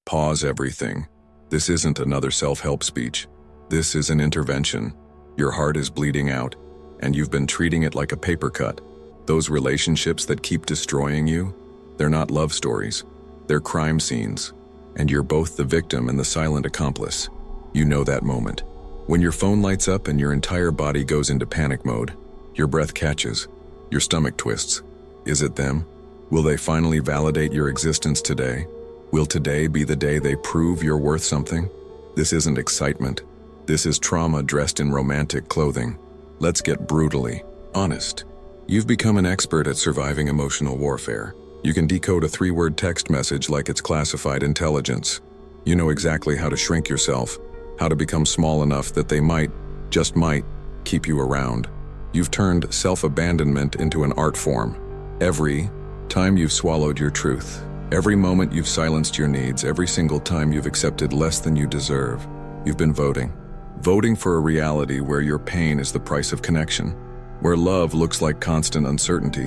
Pause everything. This isn't another self-help speech. This is an intervention. Your heart is bleeding out, and you've been treating it like a paper cut. Those relationships that keep destroying you, they're not love stories. They're crime scenes, and you're both the victim and the silent accomplice. You know that moment. When your phone lights up and your entire body goes into panic mode, your breath catches, your stomach twists. Is it them? Will they finally validate your existence today? Will today be the day they prove you're worth something? This isn't excitement. This is trauma dressed in romantic clothing. Let's get brutally honest. You've become an expert at surviving emotional warfare. You can decode a 3-word text message like it's classified intelligence. You know exactly how to shrink yourself, how to become small enough that they might, just might, keep you around. You've turned self-abandonment into an art form. Every time you've swallowed your truth, every moment you've silenced your needs, every single time you've accepted less than you deserve, you've been voting. Voting for a reality where your pain is the price of connection, where love looks like constant uncertainty,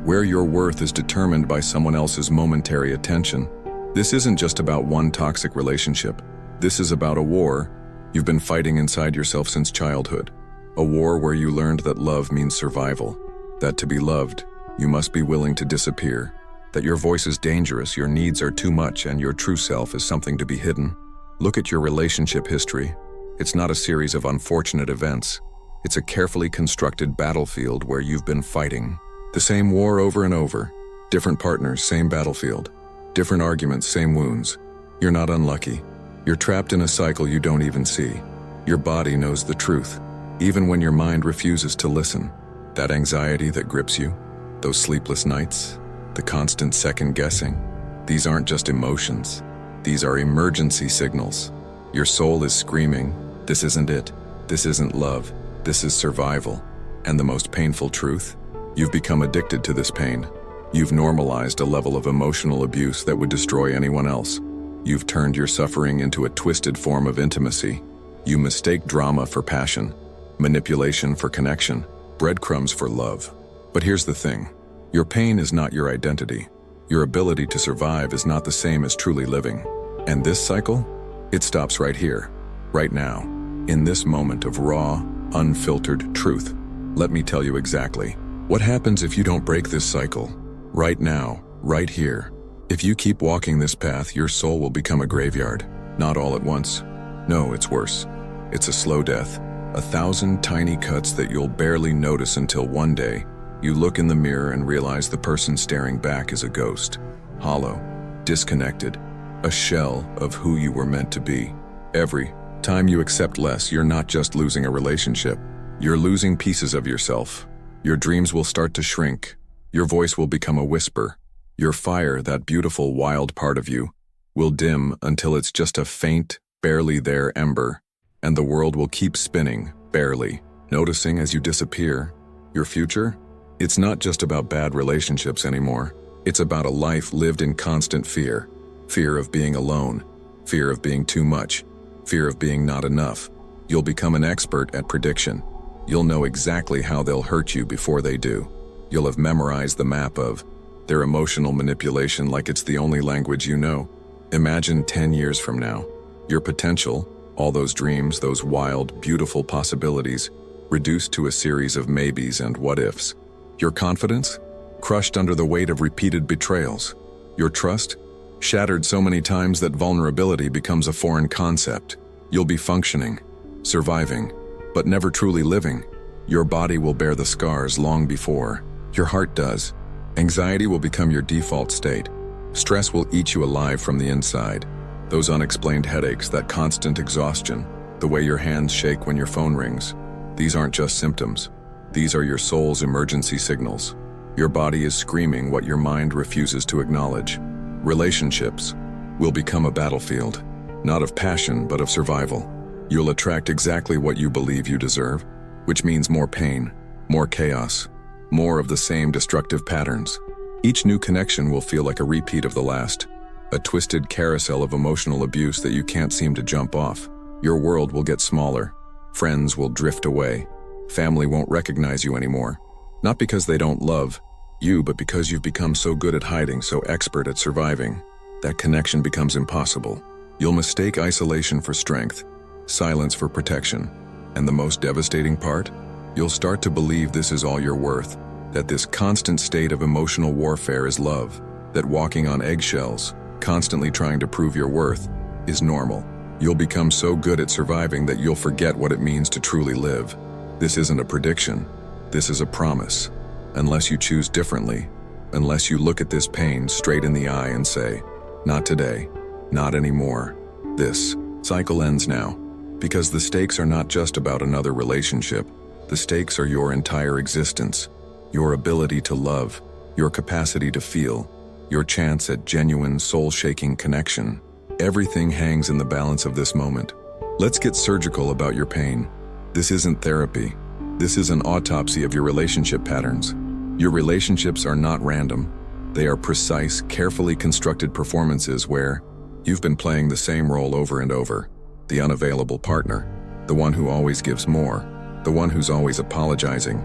where your worth is determined by someone else's momentary attention. This isn't just about one toxic relationship. This is about a war you've been fighting inside yourself since childhood. A war where you learned that love means survival, that to be loved, you must be willing to disappear, that your voice is dangerous, your needs are too much, and your true self is something to be hidden. Look at your relationship history. It's not a series of unfortunate events. It's a carefully constructed battlefield where you've been fighting the same war over and over. Different partners, same battlefield. Different arguments, same wounds. You're not unlucky. You're trapped in a cycle you don't even see. Your body knows the truth, even when your mind refuses to listen. That anxiety that grips you, those sleepless nights, the constant second-guessing, these aren't just emotions. These are emergency signals. Your soul is screaming, this isn't it. This isn't love. This is survival. And the most painful truth? You've become addicted to this pain. You've normalized a level of emotional abuse that would destroy anyone else. You've turned your suffering into a twisted form of intimacy. You mistake drama for passion, manipulation for connection, breadcrumbs for love. But here's the thing. Your pain is not your identity. Your ability to survive is not the same as truly living. And this cycle? It stops right here, right now, in this moment of raw, unfiltered truth. Let me tell you exactly. What happens if you don't break this cycle? Right now, right here. If you keep walking this path, your soul will become a graveyard. Not all at once. No, it's worse. It's a slow death. 1,000 tiny cuts that you'll barely notice until one day, you look in the mirror and realize the person staring back is a ghost. Hollow, disconnected, a shell of who you were meant to be. Every time you accept less, you're not just losing a relationship. You're losing pieces of yourself. Your dreams will start to shrink. Your voice will become a whisper. Your fire, that beautiful, wild part of you, will dim until it's just a faint, barely there ember, and the world will keep spinning, barely, noticing as you disappear. Your future? It's not just about bad relationships anymore. It's about a life lived in constant fear. Fear of being alone. Fear of being too much. Fear of being not enough. You'll become an expert at prediction. You'll know exactly how they'll hurt you before they do. You'll have memorized the map of their emotional manipulation like it's the only language you know. Imagine 10 years from now. Your potential, all those dreams, those wild, beautiful possibilities, reduced to a series of maybes and what-ifs. Your confidence? Crushed under the weight of repeated betrayals. Your trust? Shattered so many times that vulnerability becomes a foreign concept. You'll be functioning, surviving, but never truly living. Your body will bear the scars long before your heart does. Anxiety will become your default state. Stress will eat you alive from the inside. Those unexplained headaches, that constant exhaustion, the way your hands shake when your phone rings. These aren't just symptoms. These are your soul's emergency signals. Your body is screaming what your mind refuses to acknowledge. Relationships will become a battlefield, not of passion, but of survival. You'll attract exactly what you believe you deserve, which means more pain, more chaos, more of the same destructive patterns. Each new connection will feel like a repeat of the last, a twisted carousel of emotional abuse that you can't seem to jump off. Your world will get smaller. Friends will drift away. Family won't recognize you anymore. Not because they don't love you, but because you've become so good at hiding, so expert at surviving. that connection becomes impossible. You'll mistake isolation for strength, silence for protection, and the most devastating part? You'll start to believe this is all you're worth, that this constant state of emotional warfare is love, that walking on eggshells, constantly trying to prove your worth, is normal. You'll become so good at surviving that you'll forget what it means to truly live. This isn't a prediction. This is a promise. Unless you choose differently, unless you look at this pain straight in the eye and say, not today, not anymore. This cycle ends now, because the stakes are not just about another relationship. The stakes are your entire existence, your ability to love, your capacity to feel, your chance at genuine, soul-shaking connection. Everything hangs in the balance of this moment. Let's get surgical about your pain. This isn't therapy. This is an autopsy of your relationship patterns. Your relationships are not random. They are precise, carefully constructed performances where you've been playing the same role over and over. The unavailable partner, the one who always gives more, the one who's always apologizing,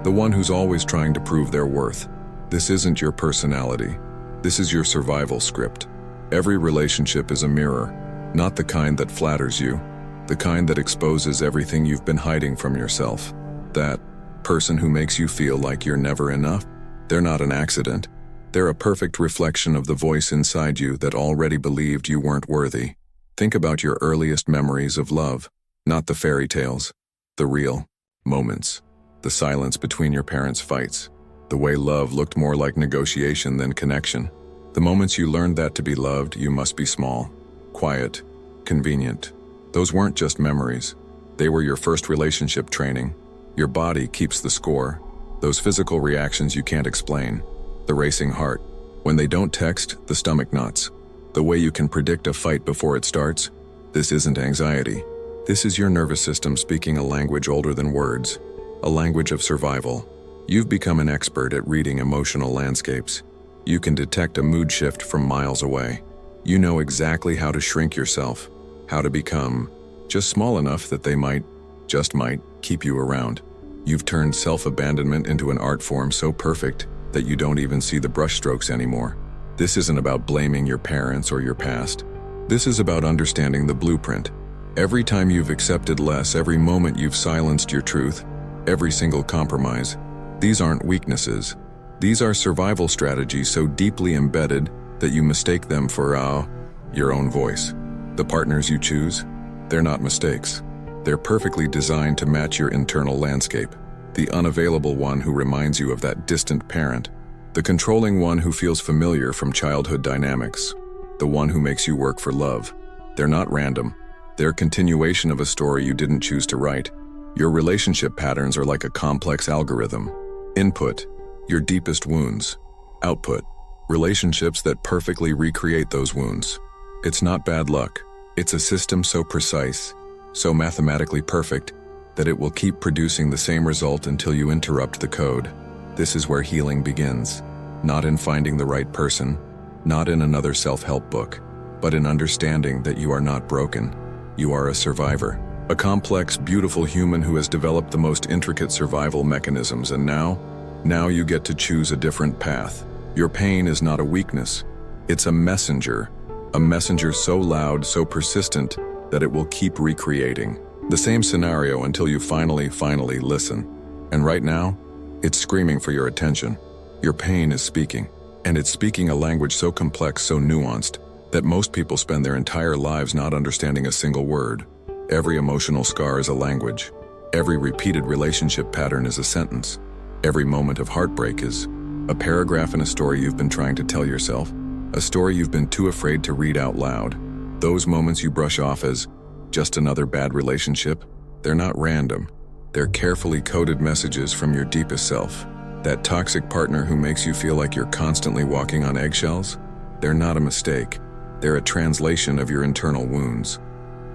the one who's always trying to prove their worth. This isn't your personality. This is your survival script. Every relationship is a mirror, not the kind that flatters you, the kind that exposes everything you've been hiding from yourself. That person who makes you feel like you're never enough, they're not an accident. They're a perfect reflection of the voice inside you that already believed you weren't worthy. Think about your earliest memories of love, not the fairy tales, the real moments, the silence between your parents' fights, the way love looked more like negotiation than connection. The moments you learned that to be loved, you must be small, quiet, convenient. Those weren't just memories. They were your first relationship training. Your body keeps the score. Those physical reactions you can't explain. The racing heart. When they don't text, the stomach knots. The way you can predict a fight before it starts. This isn't anxiety. This is your nervous system speaking a language older than words. A language of survival. You've become an expert at reading emotional landscapes. You can detect a mood shift from miles away. You know exactly how to shrink yourself, how to become just small enough that they might, keep you around. You've turned self-abandonment into an art form so perfect that you don't even see the brushstrokes anymore. This isn't about blaming your parents or your past. This is about understanding the blueprint. Every time you've accepted less, every moment you've silenced your truth, every single compromise, these aren't weaknesses. These are survival strategies so deeply embedded that you mistake them for your own voice. The partners you choose, they're not mistakes. They're perfectly designed to match your internal landscape. The unavailable one who reminds you of that distant parent. The controlling one who feels familiar from childhood dynamics. The one who makes you work for love. They're not random. They're a continuation of a story you didn't choose to write. Your relationship patterns are like a complex algorithm. Input, your deepest wounds. Output, relationships that perfectly recreate those wounds. It's not bad luck. It's a system so precise, so mathematically perfect, that it will keep producing the same result until you interrupt the code. This is where healing begins. Not in finding the right person, not in another self-help book, but in understanding that you are not broken. You are a survivor. A complex, beautiful human who has developed the most intricate survival mechanisms, and now you get to choose a different path. Your pain is not a weakness. It's a messenger so loud, so persistent, that it will keep recreating the same scenario until you finally listen. And right now, it's screaming for your attention. Your pain is speaking, and it's speaking a language so complex, so nuanced, that most people spend their entire lives not understanding a single word. Every emotional scar is a language. Every repeated relationship pattern is a sentence. Every moment of heartbreak is a paragraph in a story you've been trying to tell yourself, a story you've been too afraid to read out loud. Those moments you brush off as just another bad relationship, they're not random. They're carefully coded messages from your deepest self. That toxic partner who makes you feel like you're constantly walking on eggshells, they're not a mistake. They're a translation of your internal wounds.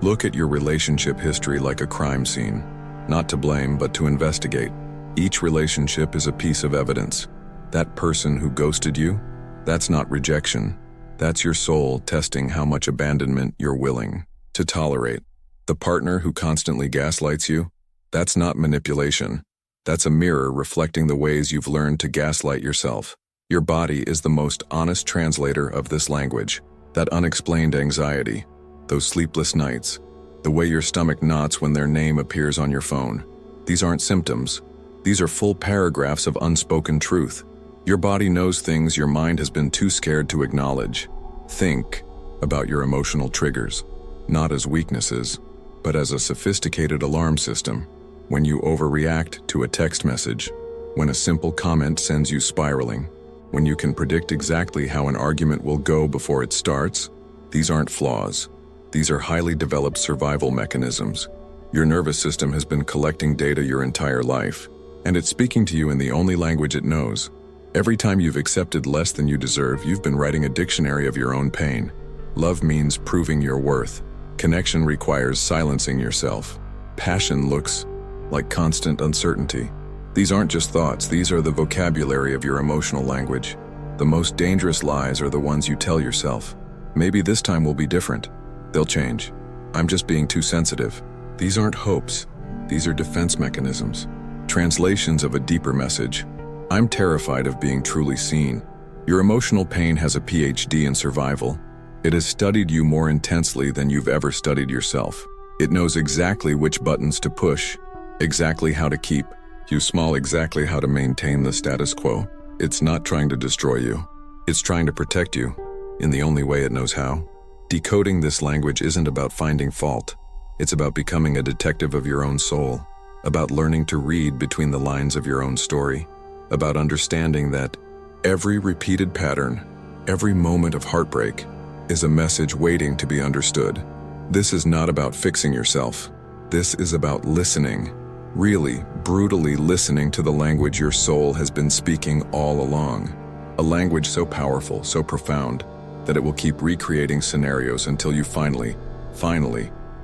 Look at your relationship history like a crime scene, not to blame, but to investigate. Each relationship is a piece of evidence. That person who ghosted you, that's not rejection. That's your soul testing how much abandonment you're willing to tolerate. The partner who constantly gaslights you, that's not manipulation. That's a mirror reflecting the ways you've learned to gaslight yourself. Your body is the most honest translator of this language. that unexplained anxiety, those sleepless nights, the way your stomach knots when their name appears on your phone. These aren't symptoms. These are full paragraphs of unspoken truth. Your body knows things your mind has been too scared to acknowledge. Think about your emotional triggers, not as weaknesses, but as a sophisticated alarm system. When you overreact to a text message, when a simple comment sends you spiraling, when you can predict exactly how an argument will go before it starts, these aren't flaws. These are highly developed survival mechanisms. Your nervous system has been collecting data your entire life, and it's speaking to you in the only language it knows. Every time you've accepted less than you deserve, you've been writing a dictionary of your own pain. Love means proving your worth. Connection requires silencing yourself. Passion looks like constant uncertainty. These aren't just thoughts, these are the vocabulary of your emotional language. The most dangerous lies are the ones you tell yourself. Maybe this time will be different. They'll change. I'm just being too sensitive. These aren't hopes. These are defense mechanisms. Translations of a deeper message. I'm terrified of being truly seen. Your emotional pain has a PhD in survival. It has studied you more intensely than you've ever studied yourself. It knows exactly which buttons to push, exactly how to keep you small, exactly how to maintain the status quo. It's not trying to destroy you. It's trying to protect you in the only way it knows how. Decoding this language isn't about finding fault. It's about becoming a detective of your own soul, about learning to read between the lines of your own story, about understanding that every repeated pattern, every moment of heartbreak, is a message waiting to be understood. This is not about fixing yourself. This is about listening, really, brutally listening to the language your soul has been speaking all along. A language so powerful, so profound, that it will keep recreating scenarios until you finally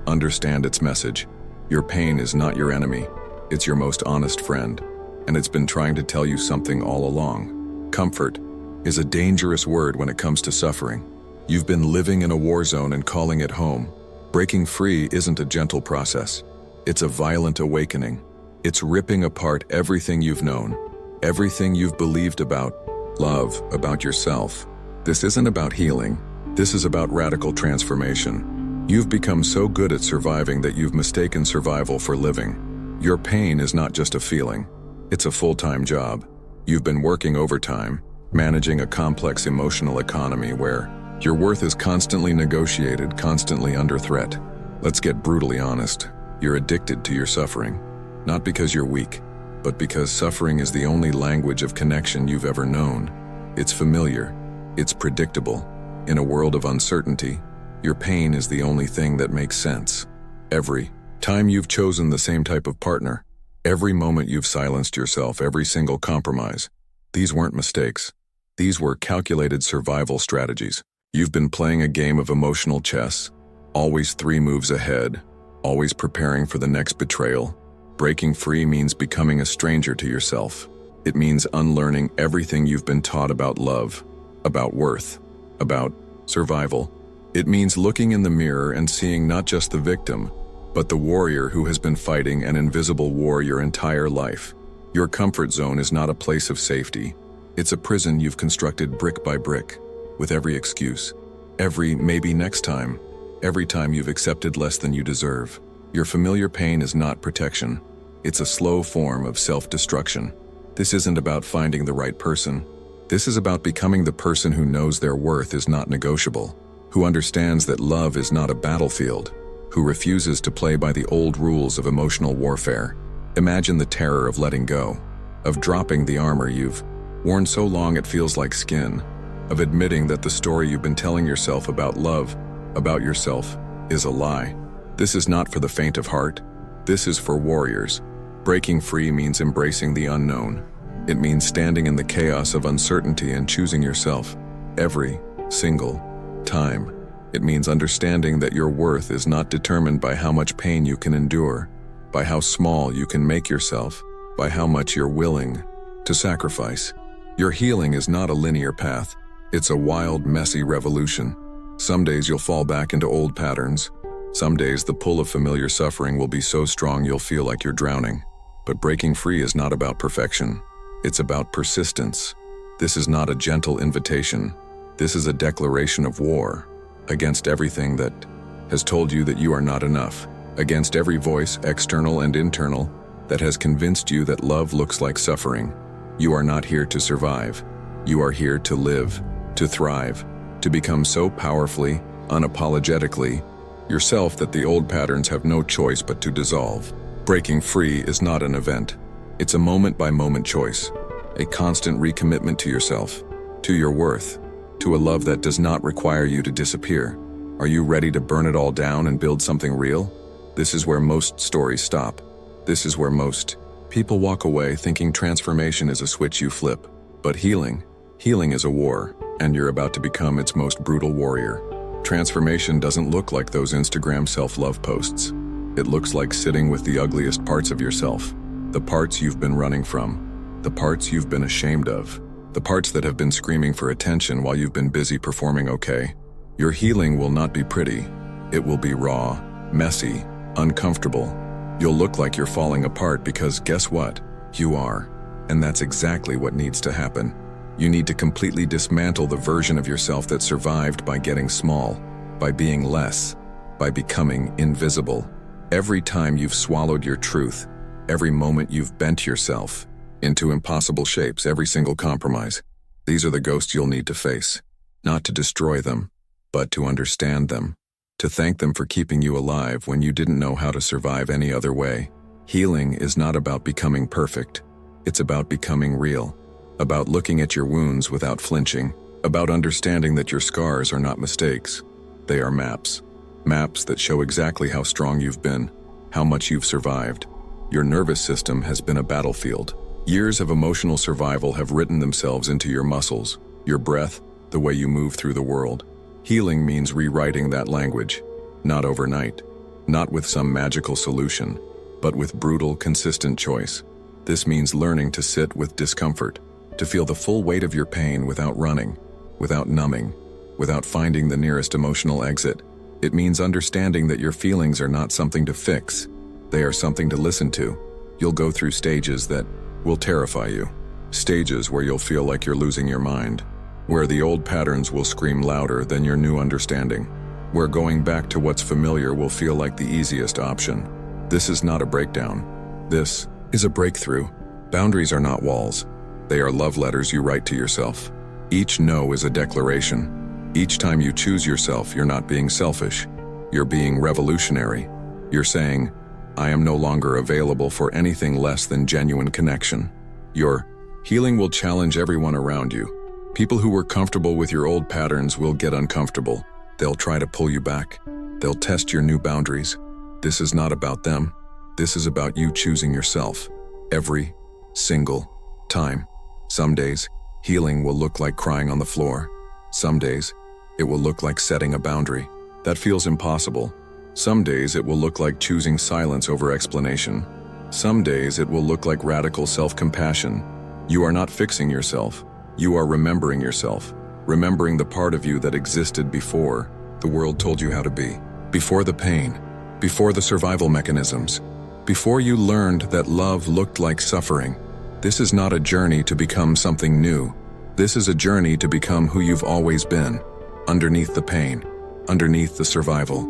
understand its message. Your pain is not your enemy. It's your most honest friend, and it's been trying to tell you something all along. Comfort is a dangerous word when it comes to suffering. You've been living in a war zone and calling it home. Breaking free isn't a gentle process. It's a violent awakening. It's ripping apart everything you've known, everything you've believed about love, about yourself. This isn't about healing. This is about radical transformation. You've become so good at surviving that you've mistaken survival for living. Your pain is not just a feeling. It's a full-time job. You've been working overtime, managing a complex emotional economy where your worth is constantly negotiated, constantly under threat. Let's get brutally honest. You're addicted to your suffering. Not because you're weak, but because suffering is the only language of connection you've ever known. It's familiar. It's predictable. In a world of uncertainty, your pain is the only thing that makes sense. Every time you've chosen the same type of partner, every moment you've silenced yourself, every single compromise, these weren't mistakes. These were calculated survival strategies. You've been playing a game of emotional chess, always 3 moves ahead, always preparing for the next betrayal. Breaking free means becoming a stranger to yourself. It means unlearning everything you've been taught about love, about worth, about survival. It means looking in the mirror and seeing not just the victim, but the warrior who has been fighting an invisible war your entire life. Your comfort zone is not a place of safety. It's a prison you've constructed brick by brick, with every excuse, every maybe next time, every time you've accepted less than you deserve. Your familiar pain is not protection. It's a slow form of self-destruction. This isn't about finding the right person. This is about becoming the person who knows their worth is not negotiable, who understands that love is not a battlefield, who refuses to play by the old rules of emotional warfare. Imagine the terror of letting go, of dropping the armor you've worn so long it feels like skin, of admitting that the story you've been telling yourself about love, about yourself, is a lie. This is not for the faint of heart. This is for warriors. Breaking free means embracing the unknown. It means standing in the chaos of uncertainty and choosing yourself every single time. It means understanding that your worth is not determined by how much pain you can endure, by how small you can make yourself, by how much you're willing to sacrifice. Your healing is not a linear path. It's a wild, messy revolution. Some days you'll fall back into old patterns. Some days the pull of familiar suffering will be so strong you'll feel like you're drowning. But breaking free is not about perfection. It's about persistence. This is not a gentle invitation. This is a declaration of war. against everything that has told you that you are not enough, against every voice, external and internal, that has convinced you that love looks like suffering. You are not here to survive. You are here to live, to thrive, to become so powerfully, unapologetically yourself that the old patterns have no choice but to dissolve. Breaking free is not an event. It's a moment-by-moment choice, a constant recommitment to yourself, to your worth, to a love that does not require you to disappear. Are you ready to burn it all down and build something real? This is where most stories stop. This is where most people walk away thinking transformation is a switch you flip. But healing is a war, and you're about to become its most brutal warrior. Transformation doesn't look like those Instagram self-love posts. It looks like sitting with the ugliest parts of yourself, the parts you've been running from, the parts you've been ashamed of, the parts that have been screaming for attention while you've been busy performing okay. Your healing will not be pretty. It will be raw, messy, uncomfortable. You'll look like you're falling apart because guess what? You are. And that's exactly what needs to happen. You need to completely dismantle the version of yourself that survived by getting small, by being less, by becoming invisible. Every time you've swallowed your truth, every moment you've bent yourself into impossible shapes, every single compromise, these are the ghosts you'll need to face. Not to destroy them, but to understand them. To thank them for keeping you alive when you didn't know how to survive any other way. Healing is not about becoming perfect. It's about becoming real. About looking at your wounds without flinching. About understanding that your scars are not mistakes. They are maps. Maps that show exactly how strong you've been, how much you've survived. Your nervous system has been a battlefield. Years of emotional survival have written themselves into your muscles, your breath, the way you move through the world. Healing means rewriting that language, not overnight, not with some magical solution, but with brutal, consistent choice. This means learning to sit with discomfort, to feel the full weight of your pain without running, without numbing, without finding the nearest emotional exit. It means understanding that your feelings are not something to fix. They are something to listen to. You'll go through stages that will terrify you. Stages where you'll feel like you're losing your mind. Where the old patterns will scream louder than your new understanding. Where going back to what's familiar will feel like the easiest option. This is not a breakdown. This is a breakthrough. Boundaries are not walls. They are love letters you write to yourself. Each no is a declaration. Each time you choose yourself, you're not being selfish. You're being revolutionary. You're saying, I am no longer available for anything less than genuine connection. Your healing will challenge everyone around you. People who were comfortable with your old patterns will get uncomfortable. They'll try to pull you back. They'll test your new boundaries. This is not about them. This is about you choosing yourself. Every single time. Some days, healing will look like crying on the floor. Some days, it will look like setting a boundary. That feels impossible. Some days, it will look like choosing silence over explanation. Some days, it will look like radical self-compassion. You are not fixing yourself. You are remembering yourself. Remembering the part of you that existed before the world told you how to be. Before the pain. Before the survival mechanisms. Before you learned that love looked like suffering. This is not a journey to become something new. This is a journey to become who you've always been. Underneath the pain. Underneath the survival.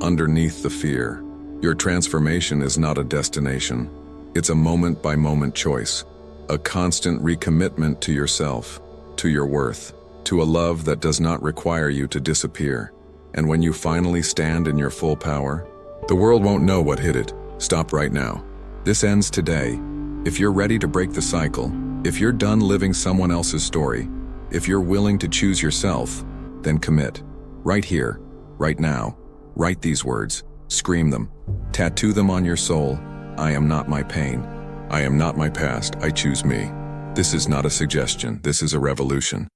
Underneath the fear. Your transformation is not a destination. It's a moment-by-moment choice. A constant recommitment to yourself, to your worth, to a love that does not require you to disappear. And when you finally stand in your full power, the world won't know what hit it. Stop right now. This ends today. If you're ready to break the cycle, if you're done living someone else's story, if you're willing to choose yourself, then commit. Right here, right now. Write these words, scream them, tattoo them on your soul. I am not my pain. I am not my past. I choose me. This is not a suggestion. This is a revolution.